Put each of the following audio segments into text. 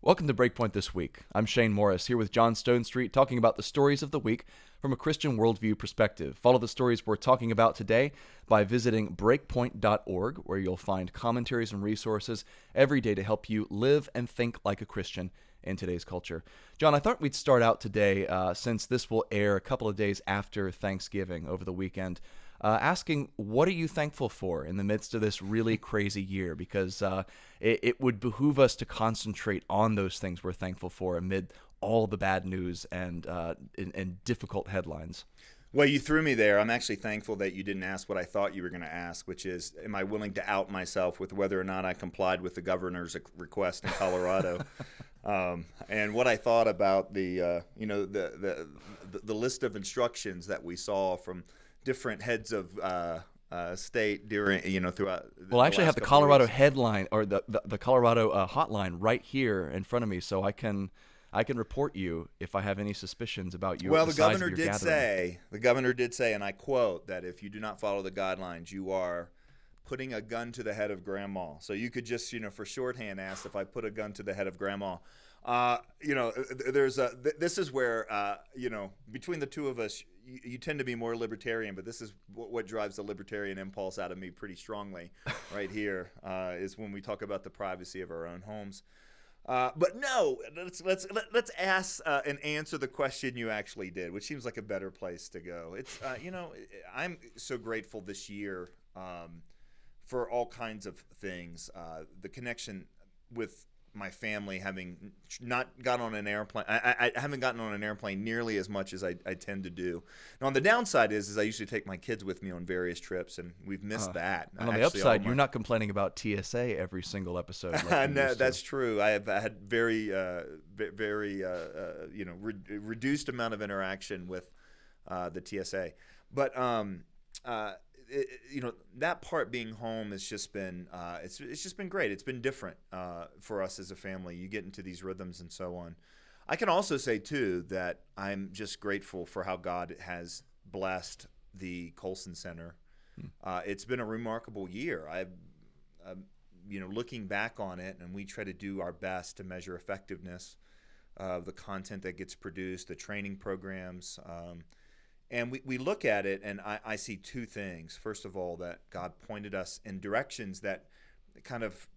Welcome to Breakpoint This Week. I'm Shane Morris, here with John Stonestreet, talking about the stories of the week from a Christian worldview perspective. Follow the stories we're talking about today by visiting breakpoint.org, where you'll find commentaries and resources every day to help you live and think like a Christian in today's culture. John, I thought we'd start out today, since this will air a couple of days after Thanksgiving over the weekend, asking, what are you thankful for in the midst of this really crazy year? Because it would behoove us to concentrate on those things we're thankful for amid all the bad news and difficult headlines. Well, you threw me there. I'm actually thankful that you didn't ask what I thought you were going to ask, which is, am I willing to out myself with whether or not I complied with the governor's request in Colorado? And what I thought about the list of instructions that we saw from different heads of state during throughout. Well, I actually have the Colorado headline or the Colorado hotline right here in front of me, so I can report you if I have any suspicions about you. Well, the governor did say, and I quote, that if you do not follow the guidelines, you are putting a gun to the head of grandma. So you could just, for shorthand, ask if I put a gun to the head of grandma. This is where, between the two of us, you tend to be more libertarian, but this is what drives the libertarian impulse out of me pretty strongly right here, is when we talk about the privacy of our own homes. But no, let's ask and answer the question you actually did, which seems like a better place to go. It's I'm so grateful this year for all kinds of things. The connection with my family, having not gotten on an airplane. I haven't gotten on an airplane nearly as much as I tend to do. Now, on the downside is I usually take my kids with me on various trips, and we've missed that. And on the upside, you're not complaining about TSA every single episode. Like no, that's true. I have had very reduced amount of interaction with the TSA, but that part being home has just been it's just been great. It's been different for us as a family. You get into these rhythms and so on. I can also say too that I'm just grateful for how God has blessed the Colson Center. It's been a remarkable year. Looking back on it, and we try to do our best to measure effectiveness of the content that gets produced, the training programs. And we look at it, and I see two things. First of all, that God pointed us in directions that kind of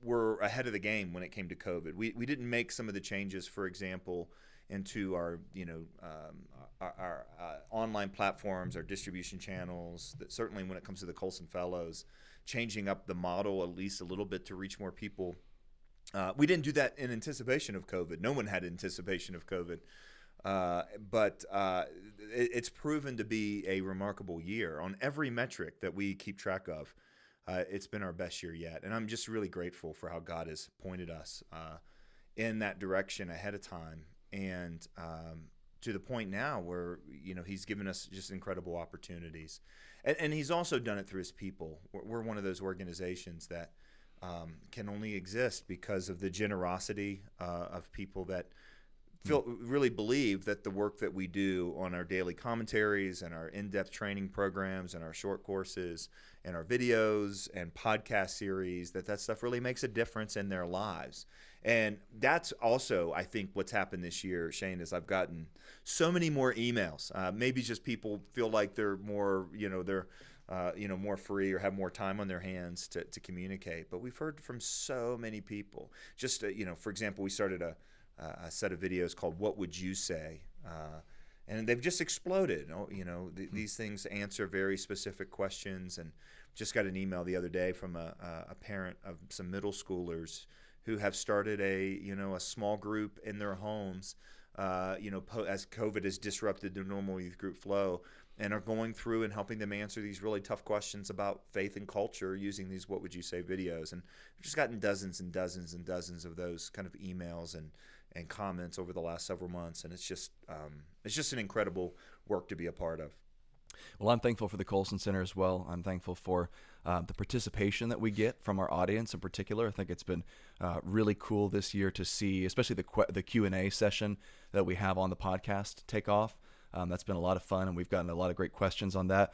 were ahead of the game when it came to COVID. We didn't make some of the changes, for example, into our online platforms, our distribution channels. That certainly when it comes to the Colson Fellows, changing up the model at least a little bit to reach more people. We didn't do that in anticipation of COVID. No one had anticipation of COVID. But it's proven to be a remarkable year on every metric that we keep track of. It's been our best year yet, and I'm just really grateful for how God has pointed us in that direction ahead of time, and to the point now where He's given us just incredible opportunities, and He's also done it through His people. We're one of those organizations that can only exist because of the generosity of people that really believe that the work that we do on our daily commentaries and our in-depth training programs and our short courses and our videos and podcast series, that stuff really makes a difference in their lives. And that's also, I think, what's happened this year, Shane, is I've gotten so many more emails. Maybe just people feel like they're more, more free or have more time on their hands to communicate. But we've heard from so many people. Just, for example, we started a set of videos called "What Would You Say," and they've just exploded. These things answer very specific questions. And just got an email the other day from a parent of some middle schoolers who have started a small group in their homes, as COVID has disrupted the normal youth group flow, and are going through and helping them answer these really tough questions about faith and culture using these "What Would You Say" videos. And we've just gotten dozens and dozens and dozens of those kind of emails and comments over the last several months, and it's just an incredible work to be a part of. Well, I'm thankful for the Colson Center as well. I'm thankful for the participation that we get from our audience in particular. I think it's been really cool this year to see, especially the Q&A session that we have on the podcast take off. That's been a lot of fun, and we've gotten a lot of great questions on that.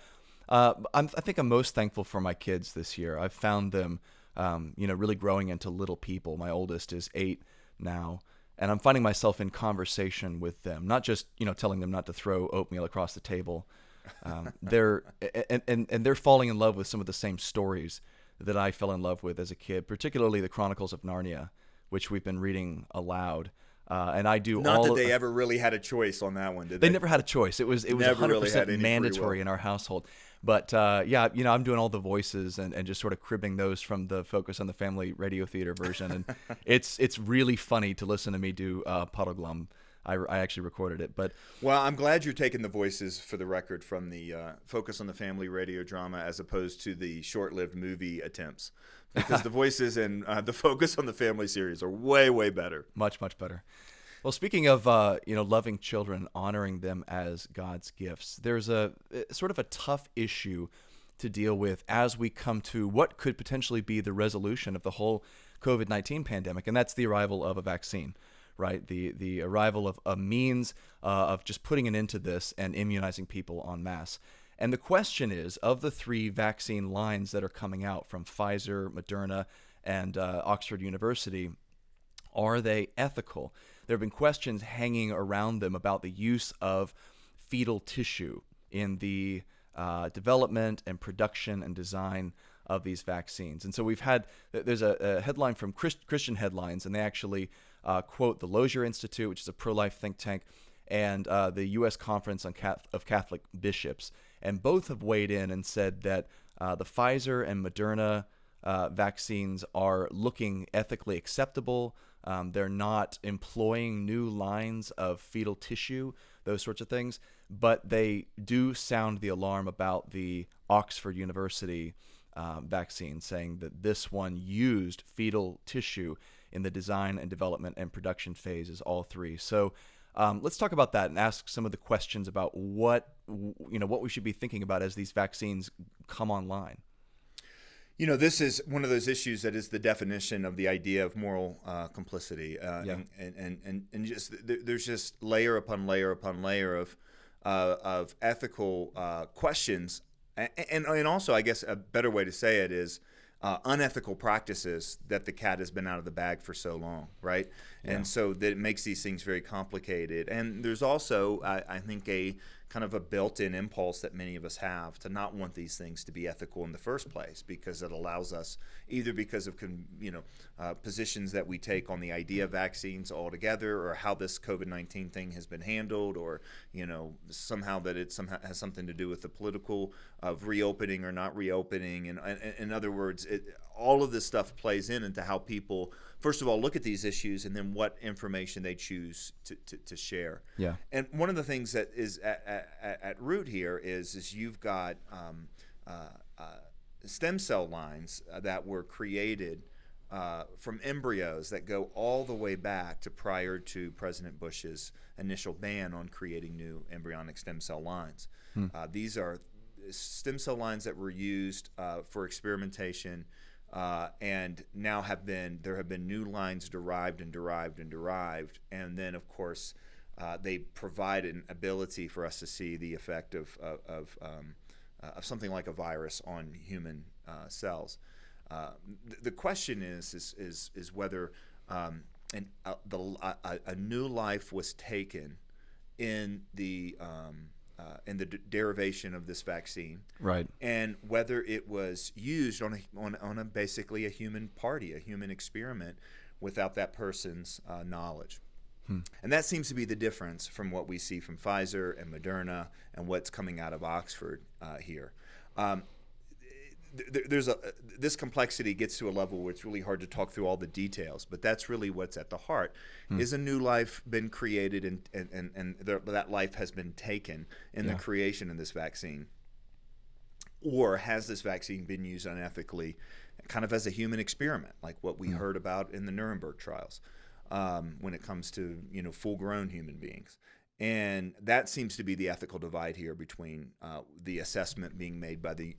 I think I'm most thankful for my kids this year. I've found them, really growing into little people. My oldest is 8. now, and I'm finding myself in conversation with them, not just telling them not to throw oatmeal across the table. They're and they're falling in love with some of the same stories that I fell in love with as a kid, particularly the Chronicles of Narnia, which we've been reading aloud. And I do Not all. that they ever really had a choice on that one, did They they? never had a choice. It was Never really 100% had any free mandatory will. in our household. But yeah, I'm doing all the voices and just sort of cribbing those from the Focus on the Family Radio Theater version, and it's really funny to listen to me do Puddleglum. I actually recorded it, but Well, I'm glad you're taking the voices for the record from the Focus on the Family radio drama as opposed to the short-lived movie attempts, because the voices in the Focus on the Family series are way, way better. much better. Well, speaking of loving children, honoring them as God's gifts, there's a sort of a tough issue to deal with as we come to what could potentially be the resolution of the whole COVID-19 pandemic, and that's the arrival of a vaccine. Right, the arrival of a means of just putting an end to this and immunizing people en masse. And the question is, of the 3 vaccine lines that are coming out from Pfizer, Moderna, and Oxford University, are they ethical? There have been questions hanging around them about the use of fetal tissue in the development and production and design of these vaccines. And so there's a headline from Christian Headlines, and they actually quote the Lozier Institute, which is a pro-life think tank, and the U.S. Conference of Catholic Bishops. And both have weighed in and said that the Pfizer and Moderna vaccines are looking ethically acceptable. They're not employing new lines of fetal tissue, those sorts of things. But they do sound the alarm about the Oxford University vaccine, saying that this one used fetal tissue in the design and development and production phases, all 3. So let's talk about that and ask some of the questions about what we should be thinking about as these vaccines come online. This is one of those issues that is the definition of the idea of moral complicity, and just there's just layer upon layer upon layer of ethical questions, and also, I guess a better way to say it is unethical practices that the cat has been out of the bag for so long, right? Yeah. And so that it makes these things very complicated. And there's also, I think, a kind of a built-in impulse that many of us have to not want these things to be ethical in the first place, because it allows us, either because of positions that we take on the idea of vaccines altogether, or how this COVID-19 thing has been handled, or somehow that it has something to do with the political of reopening or not reopening. And in other words, all of this stuff plays into how people, first of all, look at these issues, and then what information they choose to share. Yeah. And one of the things that is at root here is you've got stem cell lines that were created from embryos that go all the way back to prior to President Bush's initial ban on creating new embryonic stem cell lines. These are stem cell lines that were used for experimentation. And now there have been new lines derived, and then of course they provide an ability for us to see the effect of something like a virus on human cells. The question is whether a new life was taken in the derivation of this vaccine, right? And whether it was used on a basically a human experiment without that person's knowledge. And that seems to be the difference from what we see from Pfizer and Moderna and what's coming out of Oxford here. This complexity gets to a level where it's really hard to talk through all the details, but that's really what's at the heart. Is a new life been created and that life has been taken in the creation of this vaccine? Or has this vaccine been used unethically, kind of as a human experiment, like what we heard about in the Nuremberg trials, when it comes to full-grown human beings? And that seems to be the ethical divide here between the assessment being made by the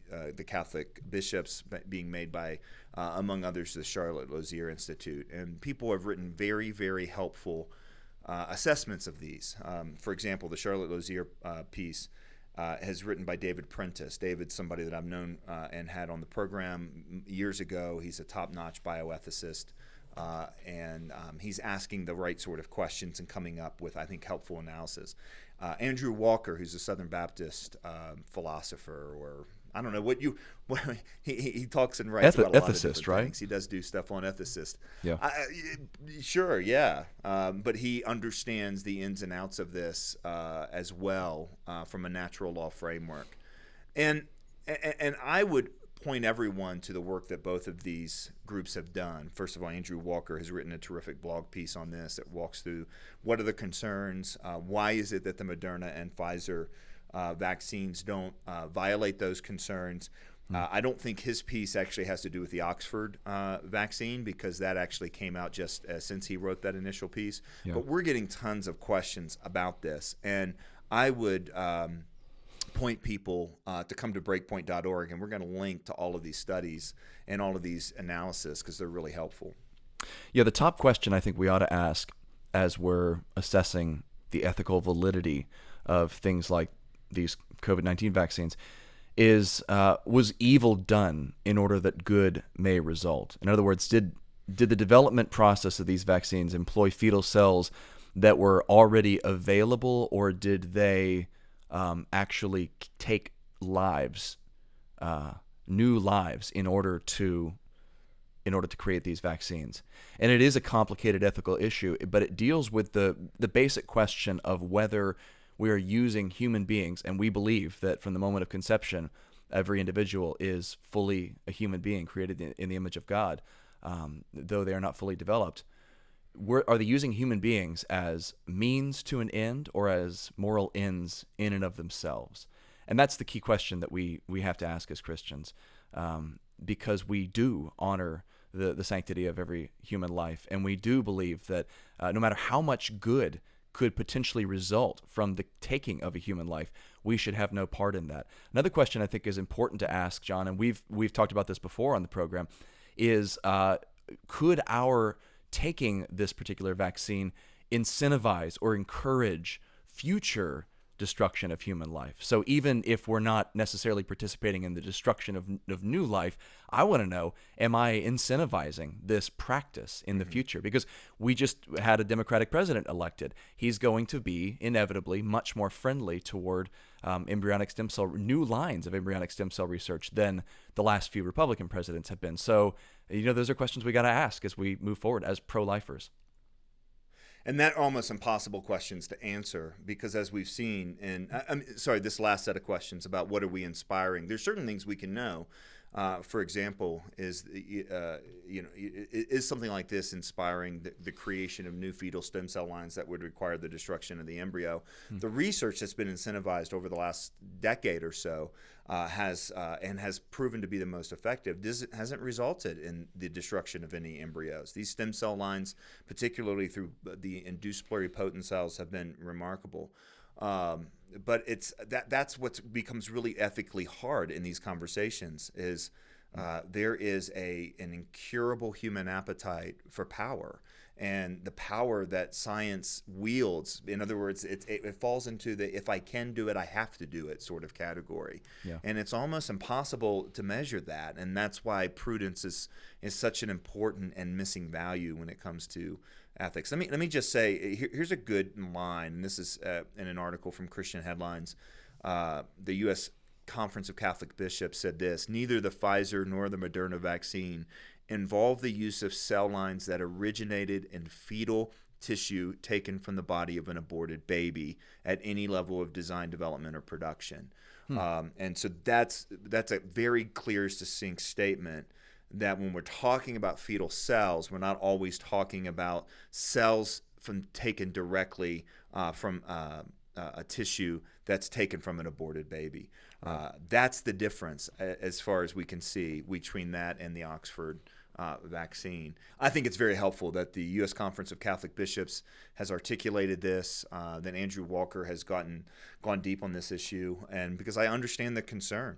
Catholic bishops, being made by, among others, the Charlotte Lozier Institute. And people have written very, very helpful assessments of these. For example, the Charlotte Lozier piece is written by David Prentice. David's somebody that I've known and had on the program years ago. He's a top-notch bioethicist. and he's asking the right sort of questions and coming up with, I think, helpful analysis. Andrew Walker, who's a Southern Baptist philosopher, or I don't know he talks and writes about a lot of different right? things. He does do stuff on ethicists. Yeah. Sure, yeah. But he understands the ins and outs of this as well from a natural law framework. And I would point everyone to the work that both of these groups have done. First of all, Andrew Walker has written a terrific blog piece on this that walks through what are the concerns, why is it that the Moderna and Pfizer vaccines don't violate those concerns. I don't think his piece actually has to do with the Oxford vaccine, because that actually came out just since he wrote that initial piece. Yeah. But we're getting tons of questions about this, and I would point people to come to breakpoint.org, and we're going to link to all of these studies and all of these analysis because they're really helpful. Yeah, the top question I think we ought to ask as we're assessing the ethical validity of things like these COVID-19 vaccines is, was evil done in order that good may result? In other words, did the development process of these vaccines employ fetal cells that were already available, or did they actually take lives, new lives, in order to create these vaccines? And it is a complicated ethical issue, but it deals with the basic question of whether we are using human beings, and we believe that from the moment of conception, every individual is fully a human being created in the image of God, though they are not fully developed. Are they using human beings as means to an end, or as moral ends in and of themselves? And that's the key question that we have to ask as Christians, because we do honor the sanctity of every human life, and we do believe that no matter how much good could potentially result from the taking of a human life, we should have no part in that. Another question I think is important to ask, John, and we've talked about this before on the program, is could our taking this particular vaccine incentivize or encourage future destruction of human life? So even if we're not necessarily participating in the destruction of new life, I want to know, am I incentivizing this practice in the future? Because we just had a Democratic president elected. He's going to be inevitably much more friendly toward embryonic stem cell, new lines of embryonic stem cell research than the last few Republican presidents have been. So, those are questions we got to ask as we move forward as pro-lifers. And that are almost impossible questions to answer, because as we've seen, this last set of questions about what are we inspiring, there's certain things we can know. For example, is something like this inspiring the creation of new fetal stem cell lines that would require the destruction of the embryo? The research that's been incentivized over the last decade or so has proven to be the most effective. Hasn't resulted in the destruction of any embryos. These stem cell lines, particularly through the induced pluripotent cells, have been remarkable. But that's what becomes really ethically hard in these conversations is there is an incurable human appetite for power, and the power that science wields. In other words, it falls into the if I can do it, I have to do it sort of category. Yeah. And it's almost impossible to measure that, and that's why prudence is such an important and missing value when it comes to ethics. Let me just say, here's a good line, and this is in an article from Christian Headlines. The U.S. Conference of Catholic Bishops said this: neither the Pfizer nor the Moderna vaccine involve the use of cell lines that originated in fetal tissue taken from the body of an aborted baby at any level of design, development, or production. And so that's a very clear, succinct statement that when we're talking about fetal cells, we're not always talking about cells taken directly from a tissue that's taken from an aborted baby. That's the difference, as far as we can see, between that and the Oxford vaccine. I think it's very helpful that the U.S. Conference of Catholic Bishops has articulated this, that Andrew Walker has gone deep on this issue, and because I understand the concern.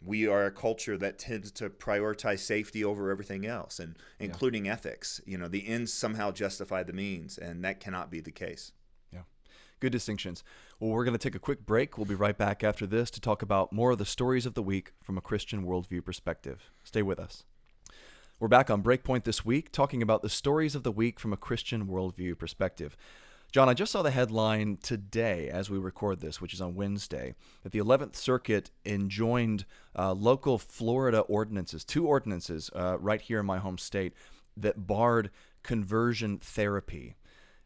We are a culture that tends to prioritize safety over everything else, and including ethics. The ends somehow justify the means, and that cannot be the case. Yeah, good distinctions. Well, we're going to take a quick break. We'll be right back after this to talk about more of the stories of the week from a Christian worldview perspective. Stay with us. We're back on Breakpoint this week, talking about the stories of the week from a Christian worldview perspective. John, I just saw the headline today as we record this, which is on Wednesday, that the 11th Circuit enjoined local Florida ordinances, two ordinances right here in my home state, that barred conversion therapy.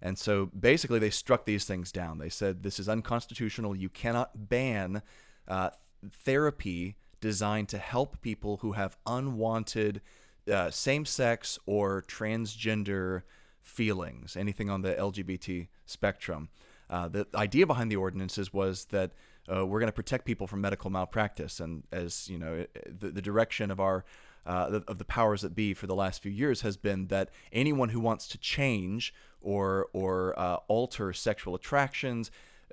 And so basically they struck these things down. They said this is unconstitutional. You cannot ban therapy designed to help people who have unwanted same-sex or transgender feelings, anything on the LGBT spectrum. The idea behind the ordinances was that we're going to protect people from medical malpractice, and as you know, the direction of our of the powers that be for the last few years has been that anyone who wants to change or alter sexual attractions,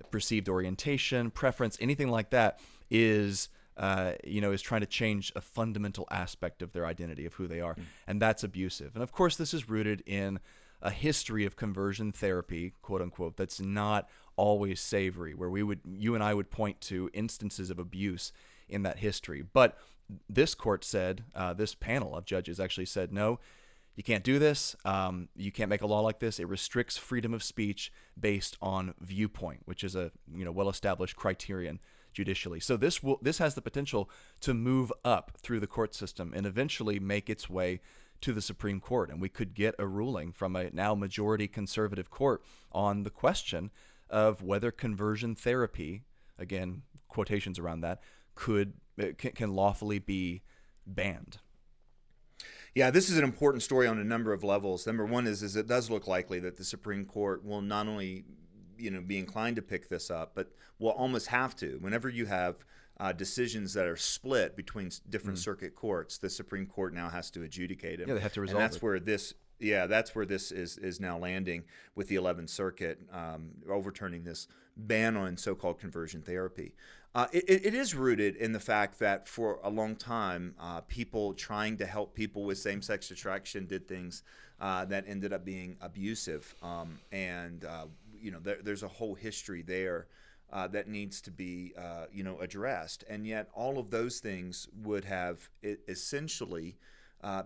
perceived orientation, preference, anything like that is trying to change a fundamental aspect of their identity, of who they are, and that's abusive. And of course, this is rooted in a history of conversion therapy, quote unquote, that's not always savory, where you and I would point to instances of abuse in that history. But this court said, this panel of judges actually said, no, you can't do this. You can't make a law like this. It restricts freedom of speech based on viewpoint, which is a well-established criterion judicially. So this has the potential to move up through the court system and eventually make its way to the Supreme Court, and we could get a ruling from a now majority conservative court on the question of whether conversion therapy, again, quotations around that, can lawfully be banned. Yeah, this is an important story on a number of levels. Number one is it does look likely that the Supreme Court will not only be inclined to pick this up, but will almost have to. Whenever you have decisions that are split between different circuit courts, the Supreme Court now has to adjudicate it. Yeah, they have to resolve and that's it. where this is now landing with the 11th Circuit overturning this ban on so-called conversion therapy. It is rooted in the fact that for a long time, people trying to help people with same-sex attraction did things that ended up being abusive, there's a whole history there that needs to be addressed, and yet all of those things would have essentially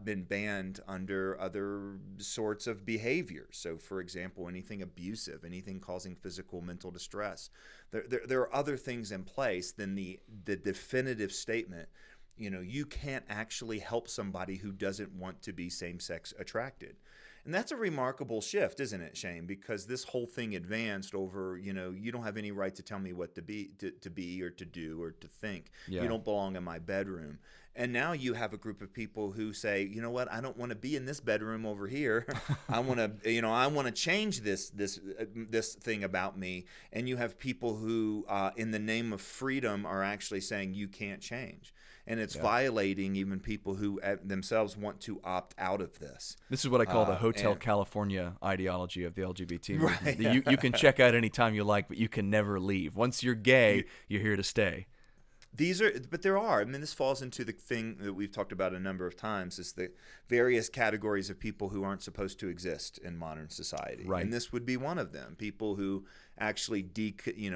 been banned under other sorts of behavior. So, for example, anything abusive, anything causing physical, mental distress. There are other things in place than the definitive statement. You can't actually help somebody who doesn't want to be same-sex attracted. And that's a remarkable shift, isn't it, Shane? Because this whole thing advanced over, you don't have any right to tell me what to be or to do or to think. Yeah. You don't belong in my bedroom. And now you have a group of people who say, you know what, I don't want to be in this bedroom over here. I want to change this thing about me. And you have people who, in the name of freedom, are actually saying you can't change. And it's violating even people who themselves want to opt out of this. This is what I call the Hotel California ideology of the LGBT movement. Right. You can check out anytime you like, but you can never leave. Once you're gay, you're here to stay. This falls into the thing that we've talked about a number of times, is the various categories of people who aren't supposed to exist in modern society. Right. And this would be one of them. People who actually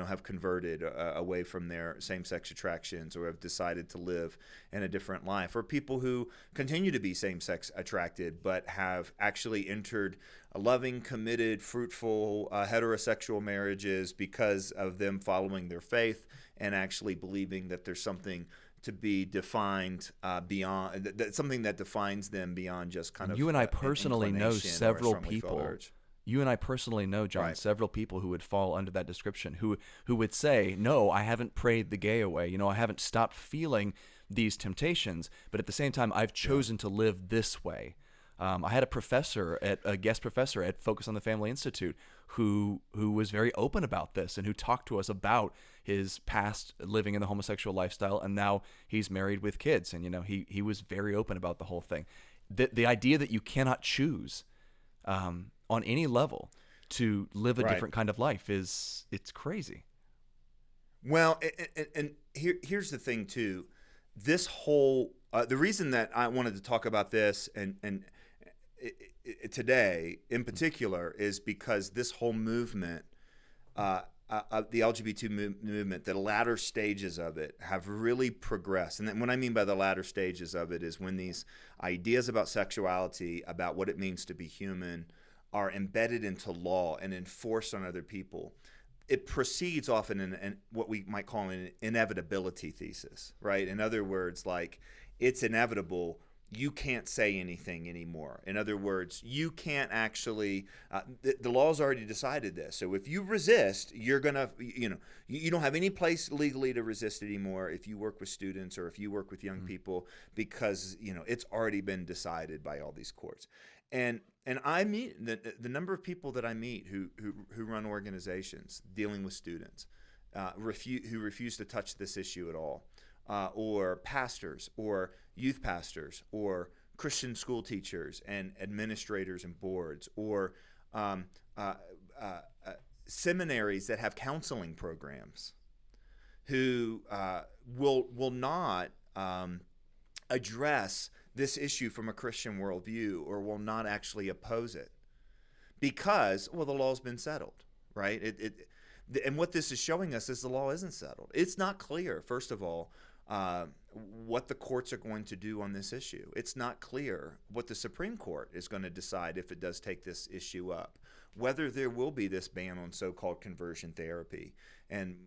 have converted away from their same-sex attractions or have decided to live in a different life, or people who continue to be same-sex attracted but have actually entered loving, committed, fruitful heterosexual marriages because of them following their faith and actually believing that there's something to be defined beyond something that defines them beyond just kind of. You and I personally know several people. You and I personally know, John, Right. several people who would fall under that description, who would say, no, I haven't prayed the gay away. I haven't stopped feeling these temptations, but at the same time, I've chosen to live this way. I had a guest professor at Focus on the Family Institute who was very open about this and who talked to us about his past living in the homosexual lifestyle, and now he's married with kids, and he was very open about the whole thing. The idea that you cannot choose on any level to live a different kind of life it's crazy. Well, and here's the thing too. This whole the reason that I wanted to talk about this and today in particular is because this whole movement the LGBT movement, the latter stages of it have really progressed. And then what I mean by the latter stages of it is when these ideas about sexuality, about what it means to be human, are embedded into law and enforced on other people. It proceeds often in what we might call an inevitability thesis, right? In other words, like, it's inevitable. You can't say anything anymore. In other words, you can't actually, the law's already decided this. So if you resist, you're going to, you don't have any place legally to resist anymore if you work with students or if you work with young people, because, it's already been decided by all these courts. And I meet, the number of people that I meet who run organizations dealing with students, who refuse to touch this issue at all. Or pastors, or youth pastors, or Christian school teachers and administrators and boards, or seminaries that have counseling programs, who will not address this issue from a Christian worldview, or will not actually oppose it because, the law's been settled, right? And what this is showing us is the law isn't settled. It's not clear, first of all, what the courts are going to do on this issue. It's not clear what the Supreme Court is going to decide if it does take this issue up, whether there will be this ban on so-called conversion therapy. And,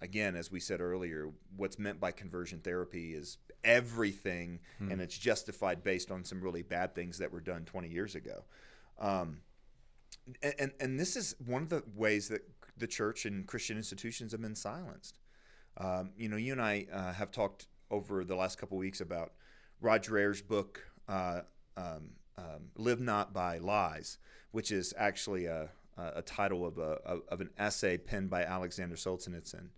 again, as we said earlier, what's meant by conversion therapy is everything, and it's justified based on some really bad things that were done 20 years ago. And this is one of the ways that the church and Christian institutions have been silenced. You and I have talked over the last couple of weeks about Roger Ayer's book, Live Not by Lies, which is actually a title of an essay penned by Alexander Solzhenitsyn.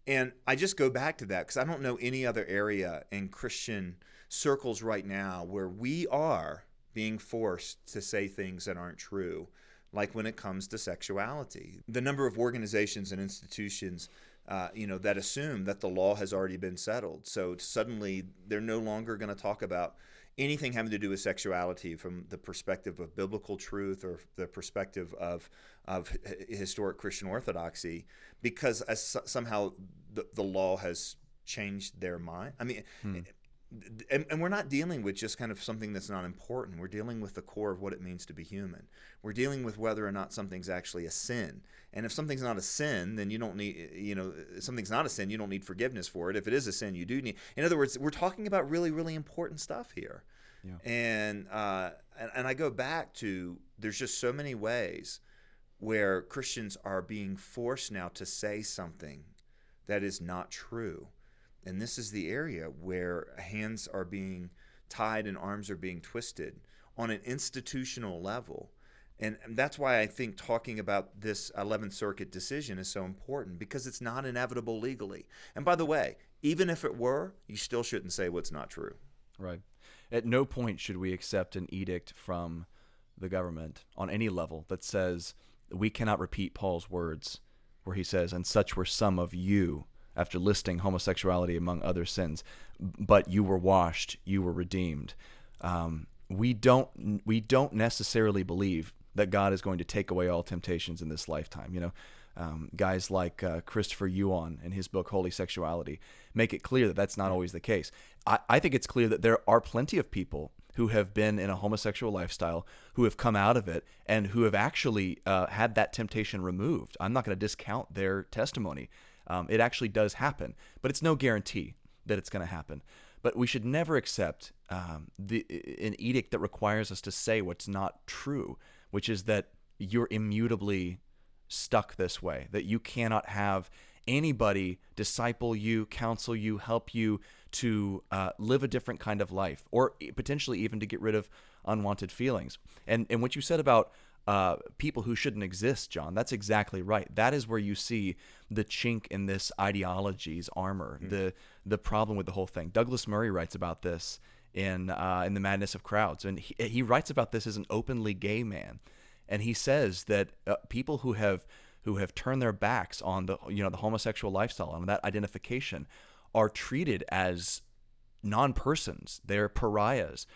And I just go back to that because I don't know any other area in Christian circles right now where we are being forced to say things that aren't true, like when it comes to sexuality. The number of organizations and institutions that assume that the law has already been settled. So suddenly they're no longer going to talk about anything having to do with sexuality from the perspective of biblical truth or the perspective of historic Christian orthodoxy, because somehow the law has changed their mind. I mean, and we're not dealing with just kind of something that's not important. We're dealing with the core of what it means to be human. We're dealing with whether or not something's actually a sin. And if something's not a sin, then you don't need, something's not a sin, you don't need forgiveness for it. If it is a sin, you do need. In other words, we're talking about really, really important stuff here. Yeah. And I go back to, there's just so many ways where Christians are being forced now to say something that is not true. And this is the area where hands are being tied and arms are being twisted on an institutional level. And that's why I think talking about this 11th Circuit decision is so important, because it's not inevitable legally. And by the way, even if it were, you still shouldn't say what's not true. Right. At no point should we accept an edict from the government on any level that says we cannot repeat Paul's words where he says, "And such were some of you," after listing homosexuality among other sins, "but you were washed, you were redeemed." We don't necessarily believe that God is going to take away all temptations in this lifetime. Guys like Christopher Yuan in his book Holy Sexuality make it clear that that's not always the case. I think it's clear that there are plenty of people who have been in a homosexual lifestyle, who have come out of it, and who have actually had that temptation removed. I'm not going to discount their testimony. It actually does happen, but it's no guarantee that it's going to happen. But we should never accept an edict that requires us to say what's not true, which is that you're immutably stuck this way, that you cannot have anybody disciple you, counsel you, help you to live a different kind of life, or potentially even to get rid of unwanted feelings. And what you said about people who shouldn't exist, John, that's exactly right. That is where you see the chink in this ideology's armor, the problem with the whole thing. Douglas Murray writes about this in The Madness of Crowds, and he writes about this as an openly gay man, and he says that people who have turned their backs on the homosexual lifestyle and that identification are treated as non-persons. They're pariahs.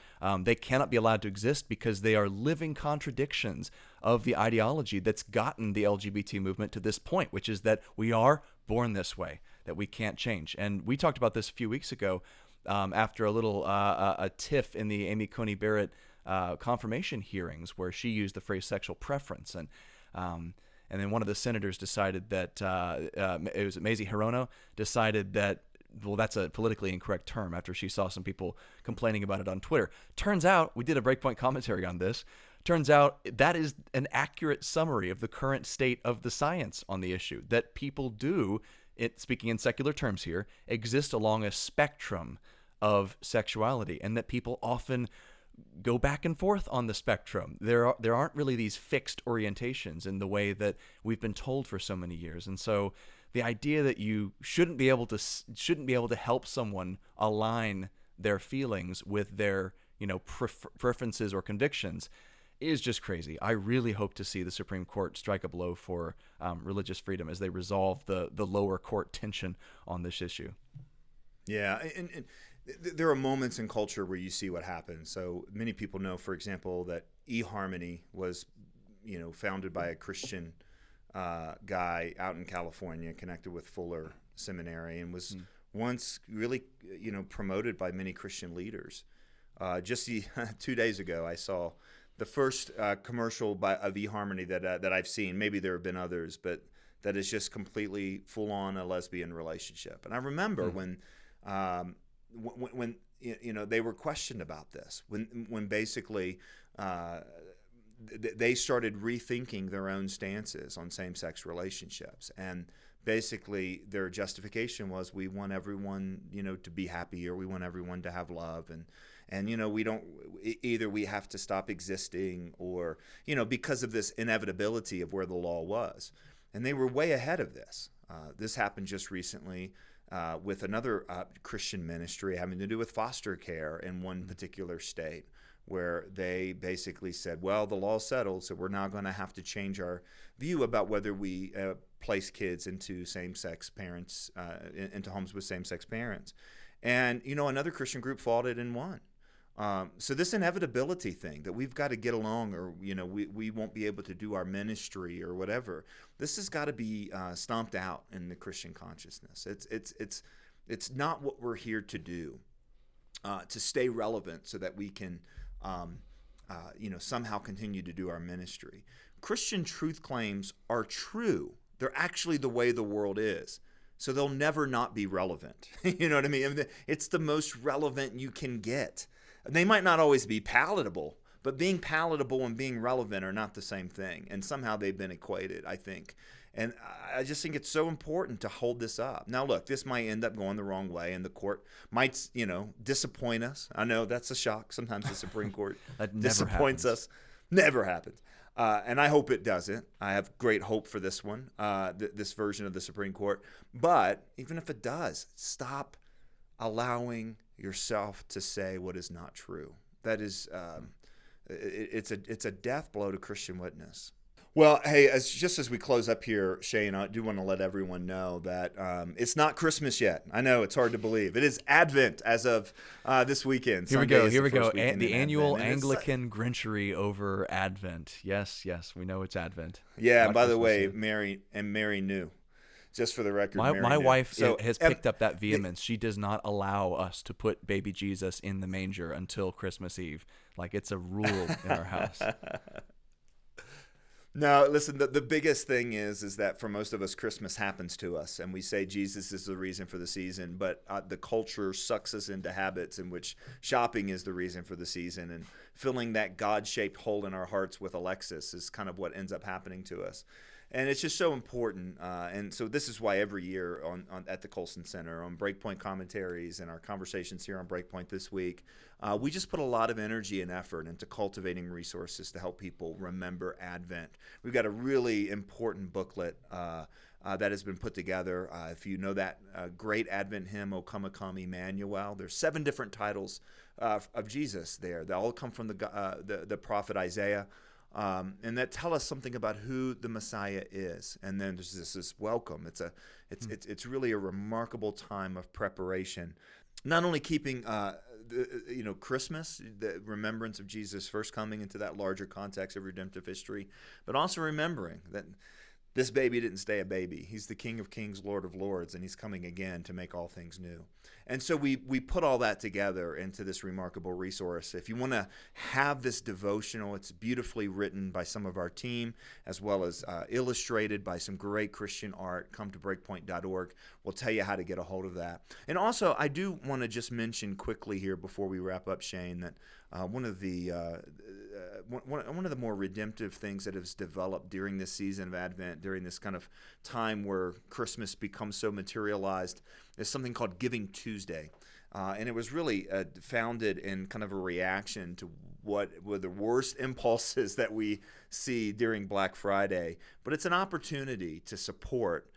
They cannot be allowed to exist because they are living contradictions of the ideology that's gotten the LGBT movement to this point, which is that we are born this way, that we can't change. And we talked about this a few weeks ago after a little a tiff in the Amy Coney Barrett confirmation hearings, where she used the phrase sexual preference. And then one of the senators decided that, it was Mazie Hirono, decided that, well, that's a politically incorrect term after she saw some people complaining about it on Twitter. Turns out, we did a Breakpoint commentary on this, turns out that is an accurate summary of the current state of the science on the issue, that people do, speaking in secular terms here, exist along a spectrum of sexuality, and that people often go back and forth on the spectrum. There aren't really these fixed orientations in the way that we've been told for so many years. And so the idea that you shouldn't be able to help someone align their feelings with their preferences or convictions is just crazy. I really hope to see the Supreme Court strike a blow for religious freedom as they resolve the lower court tension on this issue. Yeah, and there are moments in culture where you see what happens. So many people know, for example, that eHarmony was, founded by a Christian guy out in California, connected with Fuller Seminary, and was once really, promoted by many Christian leaders. Just 2 days ago, I saw the first commercial of eHarmony that I've seen. Maybe there have been others, but that is just completely full on a lesbian relationship. And I remember when they were questioned about this, when basically they started rethinking their own stances on same-sex relationships, and basically their justification was, we want everyone to be happy, or we want everyone to have love, and we don't, either we have to stop existing, or because of this inevitability of where the law was. And they were way ahead of this. This happened just recently with another Christian ministry having to do with foster care in one particular state, where they basically said, well, the law's settled, so we're now going to have to change our view about whether we place kids into same-sex parents, into homes with same-sex parents. And, another Christian group fought it and won. So this inevitability thing that we've got to get along, or we won't be able to do our ministry or whatever, this has got to be stomped out in the Christian consciousness. It's not what we're here to do, to stay relevant so that we can somehow continue to do our ministry. Christian truth claims are true. They're actually the way the world is. So they'll never not be relevant. You know what I mean? It's the most relevant you can get. They might not always be palatable, but being palatable and being relevant are not the same thing. And somehow they've been equated, I think. And I just think it's so important to hold this up. Now, look, this might end up going the wrong way, and the court might, disappoint us. I know that's a shock. Sometimes the Supreme Court disappoints us. Never happens. And I hope it doesn't. I have great hope for this one, this version of the Supreme Court. But even if it does, stop allowing yourself to say what is not true. That is, it's a death blow to Christian witness. Well, hey, just as we close up here, Shane, I do want to let everyone know that it's not Christmas yet. I know it's hard to believe. It is Advent as of this weekend. Here we go. The annual Anglican Grinchery over Advent. Yes, we know it's Advent. Yeah, and by the way, Mary knew. Just for the record, my wife has picked up that vehemence. She does not allow us to put baby Jesus in the manger until Christmas Eve. Like, it's a rule in our house. No, listen, the biggest thing is that for most of us, Christmas happens to us, and we say Jesus is the reason for the season, but the culture sucks us into habits in which shopping is the reason for the season, and filling that God-shaped hole in our hearts with Alexis is kind of what ends up happening to us. And it's just so important. And so this is why every year at the Colson Center, on Breakpoint commentaries and our conversations here on Breakpoint this week, we just put a lot of energy and effort into cultivating resources to help people remember Advent. We've got a really important booklet that has been put together. If you know that great Advent hymn, O Come, Emmanuel, there's 7 different titles of Jesus there. They all come from the prophet Isaiah. And that tell us something about who the Messiah is. And then there's this welcome. It's really a remarkable time of preparation. not only keeping Christmas, the remembrance of Jesus' first coming into that larger context of redemptive history, but also remembering that this baby didn't stay a baby. He's the King of Kings, Lord of Lords, and he's coming again to make all things new. And so we put all that together into this remarkable resource. If you want to have this devotional, it's beautifully written by some of our team, as well as illustrated by some great Christian art. Come to breakpoint.org. We'll tell you how to get a hold of that. And also, I do want to just mention quickly here before we wrap up, Shane, that one of the more redemptive things that has developed during this season of Advent, during this kind of time where Christmas becomes so materialized, is something called Giving Tuesday. And it was really founded in kind of a reaction to what were the worst impulses that we see during Black Friday. But it's an opportunity to support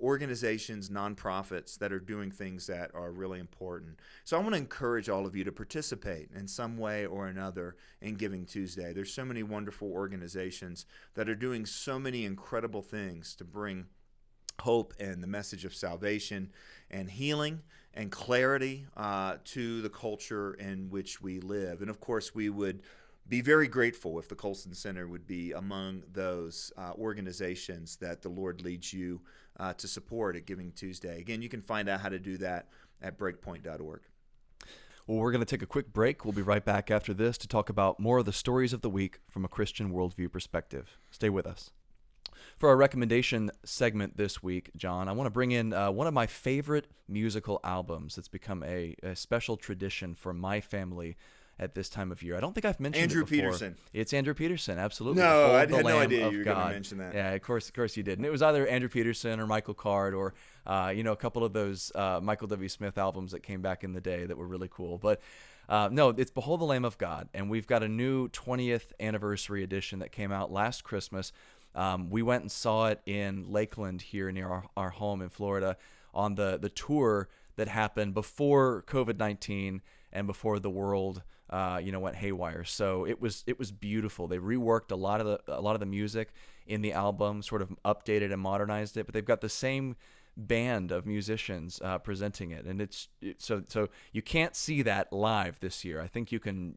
organizations, nonprofits that are doing things that are really important. So I want to encourage all of you to participate in some way or another in Giving Tuesday. There's so many wonderful organizations that are doing so many incredible things to bring hope and the message of salvation and healing and clarity to the culture in which we live. And of course, we would be very grateful if the Colson Center would be among those organizations that the Lord leads you to support at Giving Tuesday. Again, you can find out how to do that at breakpoint.org. Well, we're going to take a quick break. We'll be right back after this to talk about more of the stories of the week from a Christian worldview perspective. Stay with us. For our recommendation segment this week, John, I want to bring in one of my favorite musical albums that's become a special tradition for my family at this time of year. I don't think I've mentioned Andrew it before. Peterson. It's Andrew Peterson, absolutely. No, I had The no Lamb idea of you were going to God. mention that. Yeah, of course you did. And it was either Andrew Peterson or Michael Card or a couple of those Michael W. Smith albums that came back in the day that were really cool. But no, it's Behold the Lamb of God, and we've got a new 20th anniversary edition that came out last Christmas. We went and saw it in Lakeland here near our home in Florida on the tour that happened before COVID-19 and before the world went haywire. So it was beautiful. They reworked a lot of the music in the album, sort of updated and modernized it, but they've got the same band of musicians presenting it, and so you can't see that live this year. I think you can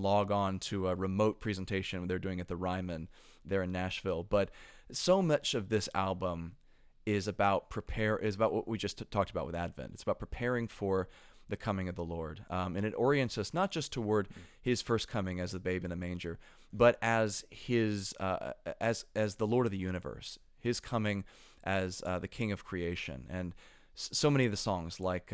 log on to a remote presentation they're doing at the Ryman there in Nashville. But so much of this album is about what we just talked about with Advent. It's about preparing for the coming of the Lord, and it orients us not just toward His first coming as the babe in a manger, but as His as the Lord of the universe, His coming as the King of creation. And so many of the songs, like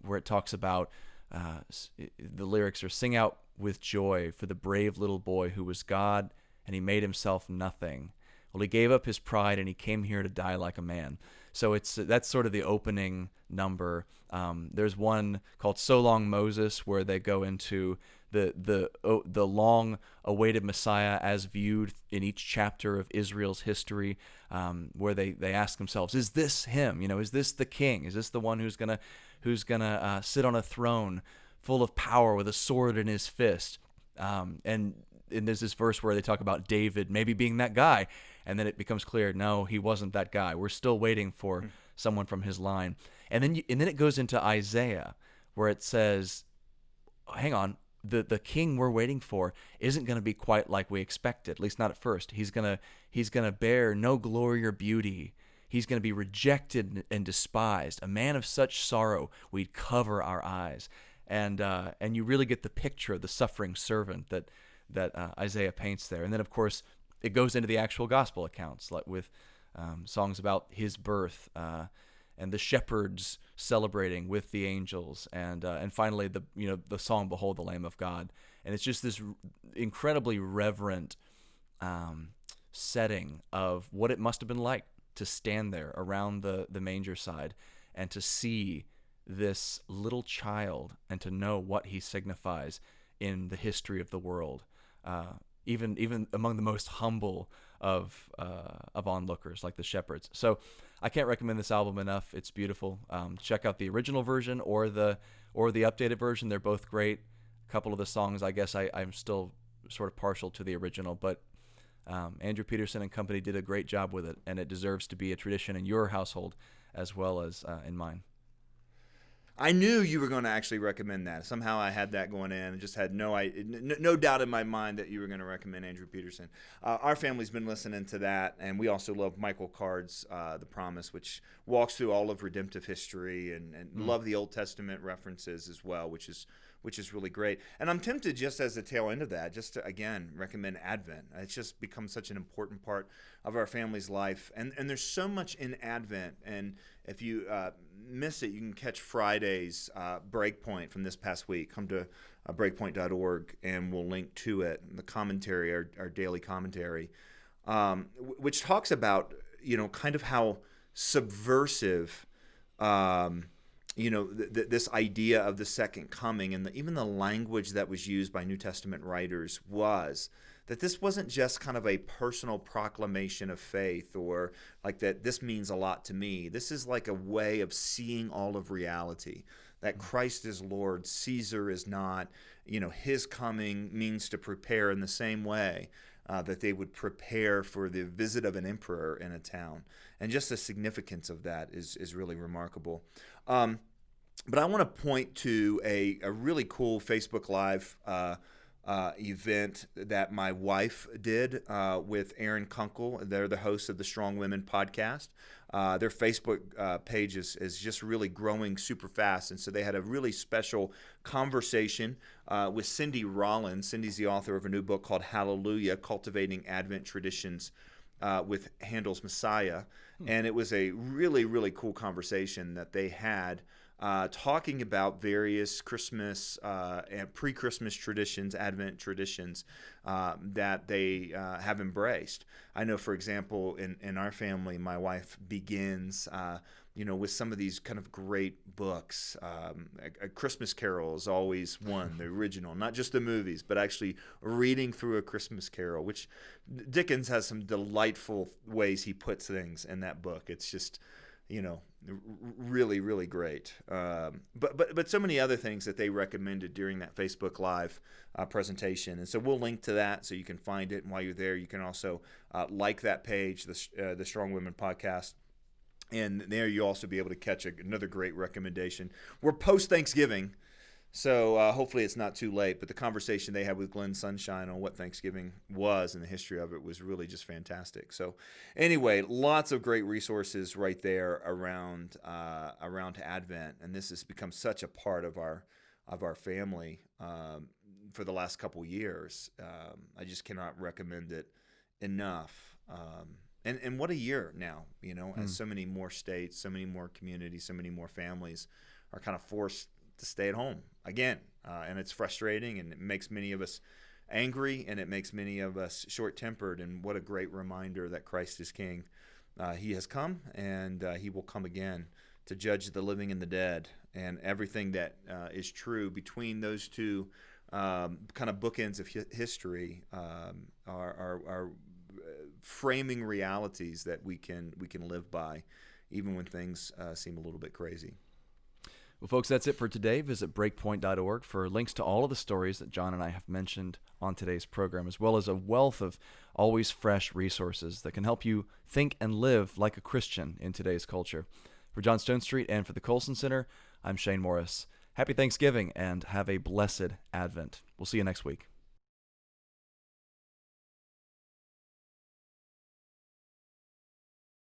where it talks about the lyrics are, "Sing out with joy for the brave little boy who was God, and he made himself nothing. Well, he gave up his pride and he came here to die like a man." So that's sort of the opening number. There's one called "So Long Moses," where they go into the long-awaited Messiah as viewed in each chapter of Israel's history, where they ask themselves, "Is this him? Is this the king? Is this the one who's gonna sit on a throne full of power with a sword in his fist?" And there's this verse where they talk about David maybe being that guy, and then it becomes clear, no, he wasn't that guy. We're still waiting for someone from his line. And then it goes into Isaiah, where it says, hang on, the king we're waiting for isn't going to be quite like we expected, at least not at first. He's gonna bear no glory or beauty. He's going to be rejected and despised, a man of such sorrow we'd cover our eyes. And you really get the picture of the suffering servant that Isaiah paints there. And then, of course, it goes into the actual gospel accounts, like with songs about his birth and the shepherds celebrating with the angels, and finally the song "Behold the Lamb of God." And it's just this incredibly reverent setting of what it must have been like to stand there around the manger side and to see this little child and to know what he signifies in the history of the world, even among the most humble of onlookers like the shepherds. So I can't recommend this album enough. It's beautiful. Check out the original version or the updated version. They're both great. A couple of the songs, I guess I'm still sort of partial to the original, but Andrew Peterson and company did a great job with it, and it deserves to be a tradition in your household as well as in mine. I knew you were going to actually recommend that. Somehow I had that going in and just had no doubt in my mind that you were going to recommend Andrew Peterson. Our family's been listening to that, and we also love Michael Card's The Promise, which walks through all of redemptive history and love the Old Testament references as well, which is really great. And I'm tempted, just as a tail end of that, just to, again, recommend Advent. It's just become such an important part of our family's life. And there's so much in Advent. And if you miss it, you can catch Friday's Breakpoint from this past week. Come to breakpoint.org, and we'll link to it. The commentary, our daily commentary, which talks about, kind of how subversive this idea of the second coming, and even the language that was used by New Testament writers was that this wasn't just kind of a personal proclamation of faith, or like that this means a lot to me. This is like a way of seeing all of reality, that Christ is Lord, Caesar is not. His coming means to prepare in the same way that they would prepare for the visit of an emperor in a town. And just the significance of that is really remarkable. But I want to point to a really cool Facebook Live event that my wife did with Aaron Kunkel. They're the hosts of the Strong Women podcast. Their Facebook page is just really growing super fast. And so they had a really special conversation with Cindy Rollins. Cindy's the author of a new book called Hallelujah, Cultivating Advent Traditions with Handel's Messiah. And it was a really, really cool conversation that they had talking about various Christmas and pre-Christmas traditions, Advent traditions that they have embraced. I know, for example, in our family, my wife begins with some of these kind of great books. A Christmas Carol is always one, the original, not just the movies, but actually reading through A Christmas Carol, which Dickens has some delightful ways he puts things in that book. It's just, really, really great. But so many other things that they recommended during that Facebook Live presentation. And so we'll link to that so you can find it. And while you're there, you can also like that page, the Strong Women podcast. And there you'll also be able to catch another great recommendation. We're post-Thanksgiving, so hopefully it's not too late. But the conversation they had with Glenn Sunshine on what Thanksgiving was and the history of it was really just fantastic. So anyway, lots of great resources right there around Advent. And this has become such a part of our family for the last couple years. I just cannot recommend it enough. And what a year now, as so many more states, so many more communities, so many more families are kind of forced to stay at home again. And it's frustrating, and it makes many of us angry, and it makes many of us short-tempered. And what a great reminder that Christ is King. He has come, and he will come again to judge the living and the dead. And everything that is true between those two kind of bookends of history are framing realities that we can live by, even when things seem a little bit crazy. Well, folks, that's it for today. Visit breakpoint.org for links to all of the stories that John and I have mentioned on today's program, as well as a wealth of always fresh resources that can help you think and live like a Christian in today's culture. For John Stonestreet and for the Colson Center, I'm Shane Morris. Happy Thanksgiving and have a blessed Advent. We'll see you next week.